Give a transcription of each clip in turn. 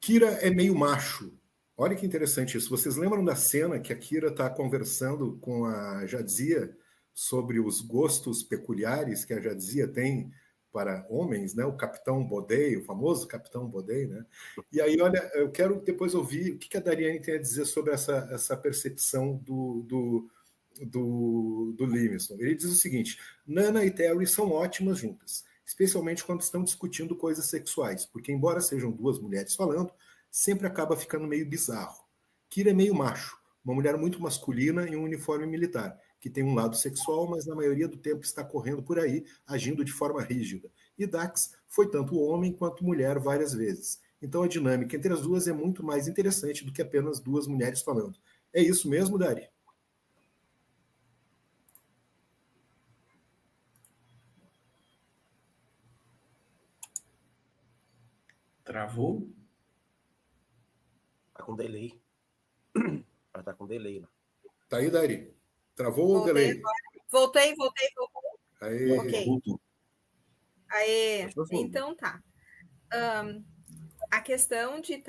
Kira é meio macho. Olha que interessante isso. Vocês lembram da cena que a Kira está conversando com a Jadzia sobre os gostos peculiares que a Jadzia tem para homens, né? O Capitão Bodei, o famoso Capitão Bodei, né? E aí, olha, eu quero depois ouvir o que a Dariane tem a dizer sobre essa percepção do Livingston. Ele diz o seguinte: Nana e Terry são ótimas juntas, especialmente quando estão discutindo coisas sexuais, porque embora sejam duas mulheres falando, sempre acaba ficando meio bizarro. Kira é meio macho, uma mulher muito masculina em um uniforme militar, que tem um lado sexual, mas na maioria do tempo está correndo por aí, agindo de forma rígida. E Dax foi tanto homem quanto mulher várias vezes. Então a dinâmica entre as duas é muito mais interessante do que apenas duas mulheres falando. É isso mesmo, Dari? Travou? Tá com delay. Ela tá com delay lá. Tá aí, Dari? Travou ou delay? Voltei. Aí. Ok. Voltou. Aê. Então tá. A questão de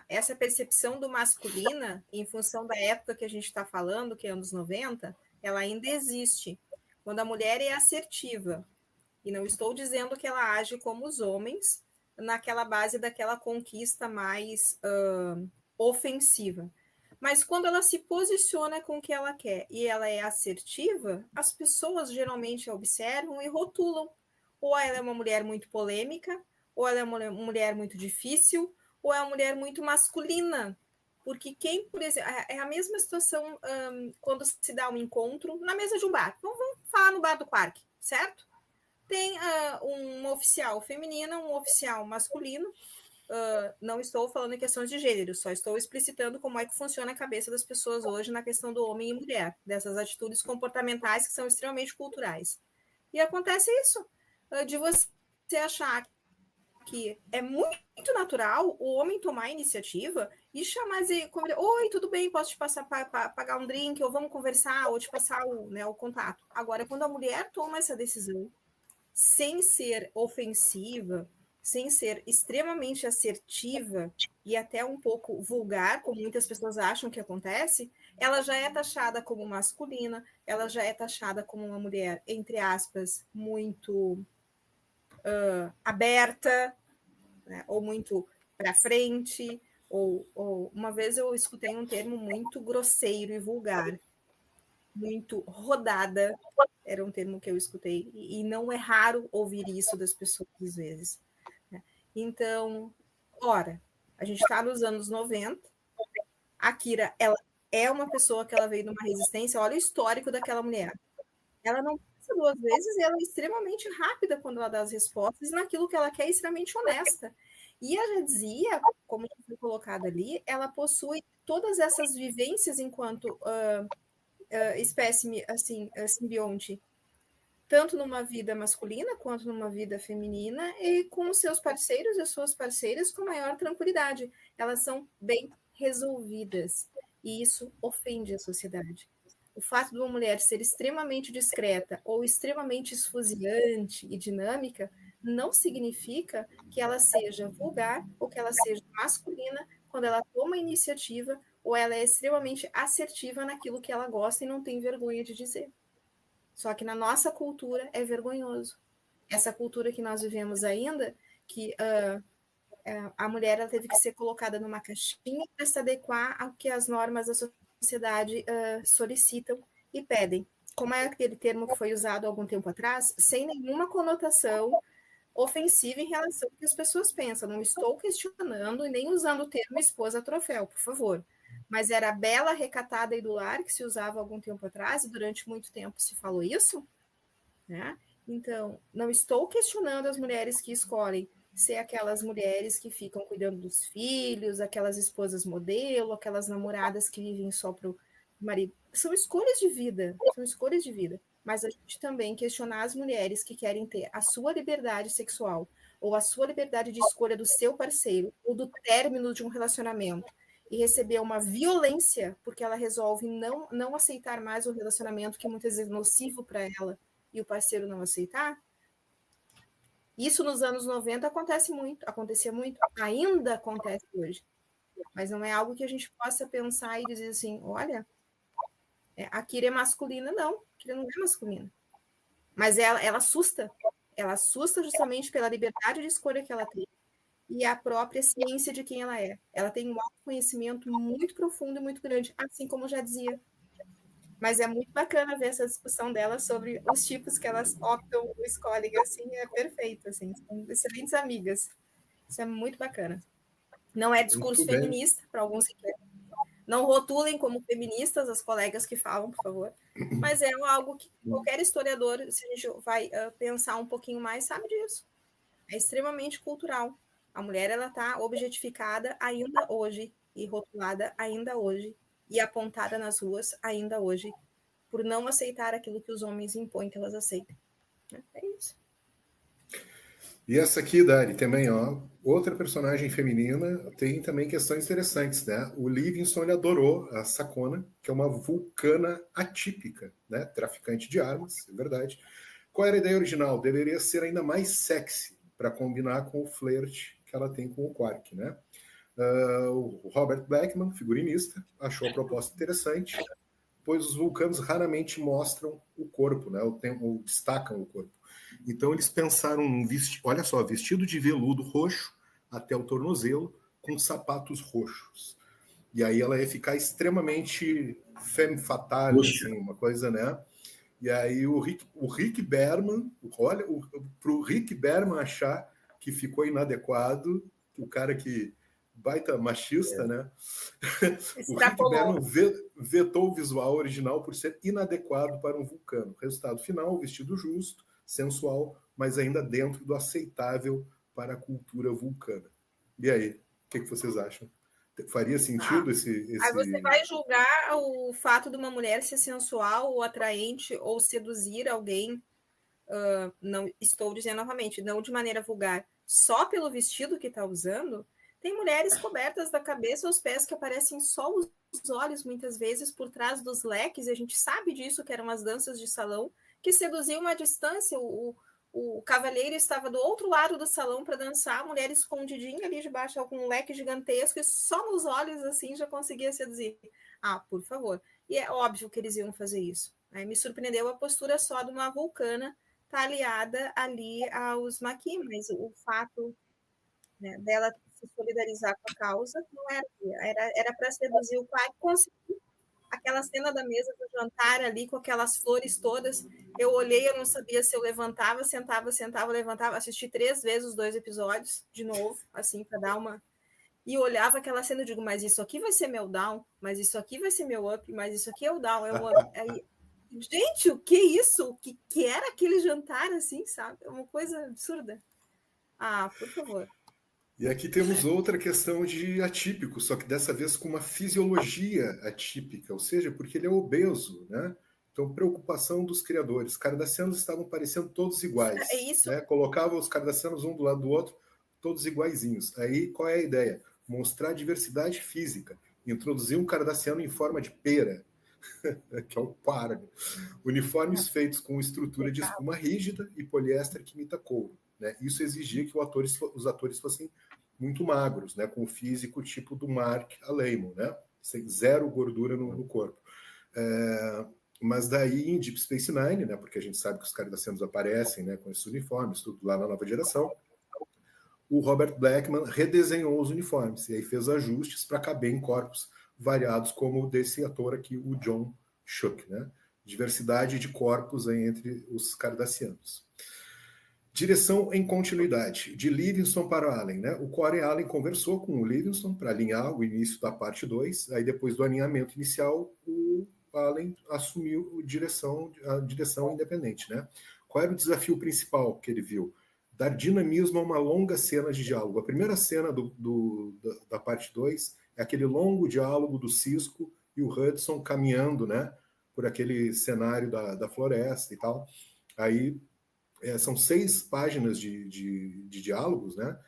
essa percepção do masculina, em função da época que a gente está falando, que é anos 90, ela ainda existe. Quando a mulher é assertiva, e não estou dizendo que ela age como os homens, naquela base daquela conquista mais ofensiva. Mas quando ela se posiciona com o que ela quer e ela é assertiva, as pessoas geralmente observam e rotulam. Ou ela é uma mulher muito polêmica, ou ela é uma mulher muito difícil, ou é uma mulher muito masculina. Porque quem, por exemplo, é a mesma situação quando se dá um encontro na mesa de um bar. Então, vamos falar no bar do Quark, certo? Tem um oficial feminina, um oficial masculino. Não estou falando em questões de gênero, só estou explicitando como é que funciona a cabeça das pessoas hoje na questão do homem e mulher, dessas atitudes comportamentais que são extremamente culturais. E acontece isso, de você achar que é muito natural o homem tomar a iniciativa e chamar e oi, tudo bem, posso te passar para pagar um drink, ou vamos conversar, ou te passar o contato. Agora, quando a mulher toma essa decisão, sem ser ofensiva, sem ser extremamente assertiva e até um pouco vulgar, como muitas pessoas acham que acontece, ela já é taxada como masculina, ela já é taxada como uma mulher, entre aspas, muito aberta, né, ou muito para frente, ou uma vez eu escutei um termo muito grosseiro e vulgar, muito rodada, era um termo que eu escutei, e não é raro ouvir isso das pessoas às vezes. Né? Então, ora, a gente está nos anos 90, a Kira, ela é uma pessoa que ela veio de uma resistência, olha o histórico daquela mulher. Ela não pensa duas vezes e ela é extremamente rápida quando ela dá as respostas, naquilo que ela quer é extremamente honesta. E a Jadzia, como já foi colocado ali, ela possui todas essas vivências enquanto espécime assim, simbionte, tanto numa vida masculina quanto numa vida feminina, e com os seus parceiros e as suas parceiras com maior tranquilidade. Elas são bem resolvidas, e isso ofende a sociedade. O fato de uma mulher ser extremamente discreta ou extremamente esfuziante e dinâmica não significa que ela seja vulgar ou que ela seja masculina quando ela toma a iniciativa ou ela é extremamente assertiva naquilo que ela gosta e não tem vergonha de dizer. Só que na nossa cultura é vergonhoso. Essa cultura que nós vivemos ainda, que a mulher ela teve que ser colocada numa caixinha para se adequar ao que as normas da sociedade solicitam e pedem. Como é aquele termo que foi usado há algum tempo atrás, sem nenhuma conotação ofensiva em relação ao que as pessoas pensam. Não estou questionando e nem usando o termo esposa troféu, por favor. Mas era a bela, recatada e do lar que se usava há algum tempo atrás, e durante muito tempo se falou isso, né? Então, não estou questionando as mulheres que escolhem ser aquelas mulheres que ficam cuidando dos filhos, aquelas esposas modelo, aquelas namoradas que vivem só para o marido. São escolhas de vida, são escolhas de vida. Mas a gente também questionar as mulheres que querem ter a sua liberdade sexual ou a sua liberdade de escolha do seu parceiro ou do término de um relacionamento e receber uma violência porque ela resolve não aceitar mais o relacionamento que muitas vezes é nocivo para ela e o parceiro não aceitar, Isso nos anos 90 acontecia muito, ainda acontece hoje. Mas não é algo que a gente possa pensar e dizer assim, olha, a Kira é masculina. Não, a Kira não é masculina. Mas ela assusta. Ela assusta justamente pela liberdade de escolha que ela tem e a própria ciência de quem ela é. Ela tem um autoconhecimento muito profundo e muito grande, assim como eu já dizia. Mas é muito bacana ver essa discussão dela sobre os tipos que elas optam ou escolhem, assim, é perfeito, assim, são excelentes amigas. Isso é muito bacana. Não é discurso feminista, para alguns que querem. Não rotulem como feministas as colegas que falam, por favor. Mas é algo que qualquer historiador, se a gente vai pensar um pouquinho mais, sabe disso. É extremamente cultural. A mulher ela está objetificada ainda hoje e rotulada ainda hoje e apontada nas ruas ainda hoje por não aceitar aquilo que os homens impõem que elas aceitem. É isso. E essa aqui, Dari, também, ó, outra personagem feminina, tem também questões interessantes, né? O Livingston, ele adorou a Sakona, que é uma vulcana atípica, né? Traficante de armas, é verdade. Qual era a ideia original? Deveria ser ainda mais sexy, para combinar com o flerte que ela tem com o Quark, né? O Robert Blackman, figurinista, achou a proposta interessante, pois os vulcanos raramente mostram o corpo, né? Ou destacam o corpo. Então eles pensaram num olha só, vestido de veludo roxo até o tornozelo, com sapatos roxos. E aí ela ia ficar extremamente femme fatale, assim, uma coisa, né? E aí o Rick Berman, olha, para o Rick Berman achar que ficou inadequado, o cara que baita machista, né? O Rick Berman vetou o visual original por ser inadequado para um vulcano. Resultado final, vestido justo, sensual, mas ainda dentro do aceitável para a cultura vulcana. E aí, o que vocês acham? Faria sentido esse... Aí você vai julgar o fato de uma mulher ser sensual ou atraente ou seduzir alguém, não estou dizendo novamente, não de maneira vulgar, só pelo vestido que está usando? Tem mulheres cobertas da cabeça aos pés que aparecem só os olhos, muitas vezes, por trás dos leques, e a gente sabe disso, que eram as danças de salão, que seduziam à distância. O cavalheiro estava do outro lado do salão para dançar, a mulher escondidinha ali debaixo com um leque gigantesco, e só nos olhos assim já conseguia seduzir. Ah, por favor. E é óbvio que eles iam fazer isso. Aí me surpreendeu a postura só de uma vulcana tá aliada ali aos Maquis, mas o fato, né, dela se solidarizar com a causa não era para seduzir o pai, conseguir. Aquela cena da mesa do jantar ali, com aquelas flores todas, eu olhei, eu não sabia se eu levantava, sentava, levantava, assisti 3 vezes os 2 episódios, de novo, assim, para dar uma... E olhava aquela cena e digo, mas isso aqui vai ser meu down, mas isso aqui vai ser meu up, mas isso aqui é o down, é o up. Aí, gente, o que é isso? O que era aquele jantar, assim, sabe? É uma coisa absurda. Ah, por favor. E aqui temos outra questão de atípico, só que dessa vez com uma fisiologia atípica, ou seja, porque ele é obeso, né? Então, preocupação dos criadores. Cardassianos estavam parecendo todos iguais. É isso. Né? Colocavam os cardassianos um do lado do outro, todos iguaizinhos. Aí, qual é a ideia? Mostrar diversidade física. Introduzir um cardassiano em forma de pera, que é o pargo. Uniformes feitos com estrutura de espuma rígida e poliéster que imita couro. Né? Isso exigia que os atores fossem muito magros, né? Com o físico tipo do Mark Alaimo, né? Sem zero gordura no corpo. Mas daí em Deep Space Nine, né? Porque a gente sabe que os cardassianos aparecem, né? Com esses uniformes, tudo lá na nova geração. O Robert Blackman redesenhou os uniformes e aí fez ajustes para caber em corpos variados, como o desse ator aqui, o John Schuck, né? Diversidade de corpos aí entre os cardassianos. Direção em continuidade, de Livingston para Allen, né? O Corey Allen conversou com o Livingston para alinhar o início da parte 2, aí depois do alinhamento inicial, o Allen assumiu a direção independente, né? Qual era o desafio principal que ele viu? Dar dinamismo a uma longa cena de diálogo. A primeira cena da parte 2 é aquele longo diálogo do Sisko e o Hudson caminhando, né? Por aquele cenário da floresta e tal. Aí são 6 páginas de diálogos, né?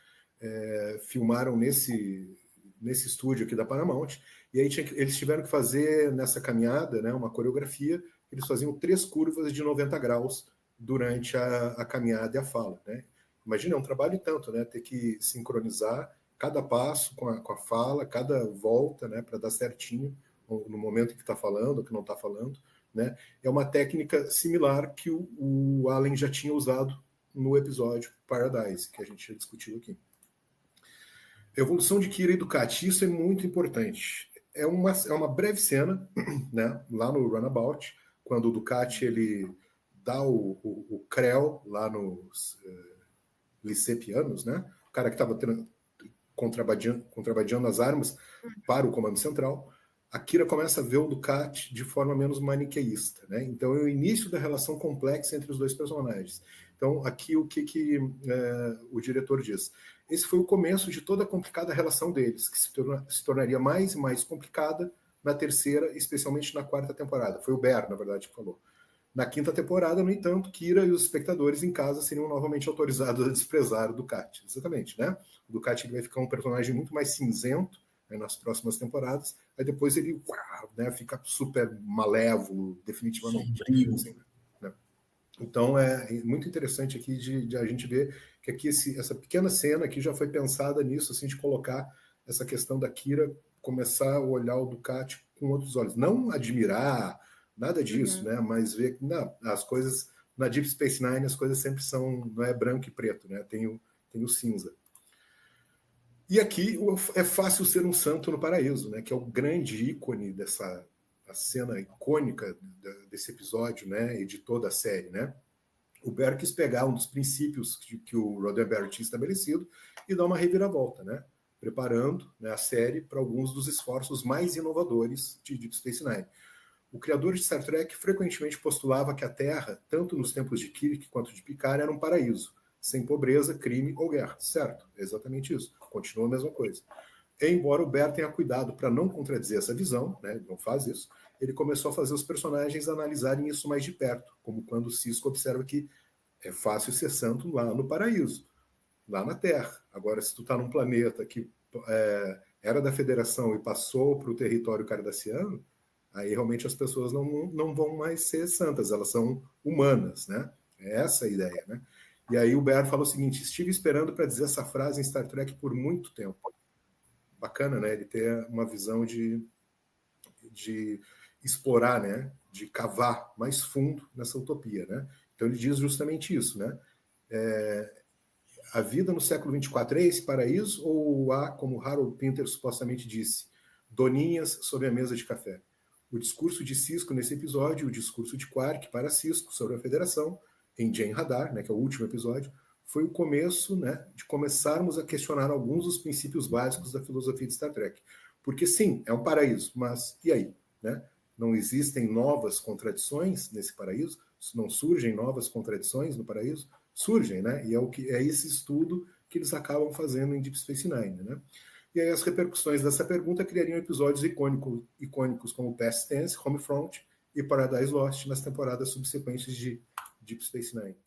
Filmaram nesse estúdio aqui da Paramount, e aí eles tiveram que fazer nessa caminhada, né, uma coreografia. Eles faziam 3 curvas de 90 graus durante a caminhada e a fala, né? Imagina, é um trabalho e tanto, né? Ter que sincronizar cada passo com a fala, cada volta, né? Para dar certinho no momento que está falando, que não está falando, né? É uma técnica similar que o Allen já tinha usado no episódio Paradise, que a gente já discutiu aqui. A evolução de Kira e Ducati, isso é muito importante. É uma breve cena, né? Lá no Runabout, quando o Ducati ele dá o Creu lá nos Licepianos, né? O cara que estava contrabandeando as armas para o Comando Central. A Kira começa a ver o Ducati de forma menos maniqueísta, né? Então é o início da relação complexa entre os dois personagens. Então aqui o que o diretor diz? Esse foi o começo de toda a complicada relação deles, que se tornaria mais e mais complicada na terceira, especialmente na quarta temporada. Foi o Bear, na verdade, que falou. Na quinta temporada, no entanto, Kira e os espectadores em casa seriam novamente autorizados a desprezar o Ducati. Exatamente, né? O Ducati vai ficar um personagem muito mais cinzento, né, nas próximas temporadas. Aí depois ele né, fica super malévolo, definitivamente. Sombrio. Assim, né? Então é muito interessante aqui de a gente ver que aqui essa pequena cena aqui já foi pensada nisso, assim, de colocar essa questão da Kira começar a olhar o Ducati com outros olhos. Não admirar, nada disso, né? Mas ver que as coisas na Deep Space Nine as coisas sempre são, não é branco e preto, né? Tem o cinza. E aqui é fácil ser um santo no paraíso, né? Que é o grande ícone a cena icônica desse episódio, né? E de toda a série, né? O Bear quis pegar um dos princípios que o Roddenberry tinha estabelecido e dar uma reviravolta, né? Preparando, né, a série para alguns dos esforços mais inovadores de Deep Space Nine. O criador de Star Trek frequentemente postulava que a Terra, tanto nos tempos de Kirk quanto de Picard, era um paraíso, sem pobreza, crime ou guerra. Certo, é exatamente isso. Continua a mesma coisa. Embora o Bear tenha cuidado para não contradizer essa visão, né, ele não faz isso, ele começou a fazer os personagens analisarem isso mais de perto, como quando o Cisco observa que é fácil ser santo lá no paraíso, lá na Terra. Agora, se tu está num planeta que era da Federação e passou para o território cardassiano, aí realmente as pessoas não vão mais ser santas, elas são humanas, né? É essa a ideia, né? E aí o Bear fala o seguinte: estive esperando para dizer essa frase em Star Trek por muito tempo. Bacana, né? Ele ter uma visão de explorar, né? De cavar mais fundo nessa utopia, né? Então ele diz justamente isso, né? A vida no século 24 é esse paraíso ou há, como Harold Pinter supostamente disse, doninhas sobre a mesa de café? O discurso de Cisco nesse episódio, o discurso de Quark para Cisco sobre a Federação, em Jane Radar, né, que é o último episódio, foi o começo, né, de começarmos a questionar alguns dos princípios básicos da filosofia de Star Trek. Porque sim, é um paraíso, mas e aí? Né? Não existem novas contradições nesse paraíso? Não surgem novas contradições no paraíso? Surgem, né? E é esse estudo que eles acabam fazendo em Deep Space Nine, né? E aí as repercussões dessa pergunta criariam episódios icônicos como Past Tense, Homefront e Paradise Lost nas temporadas subsequentes de Deep Space Nine.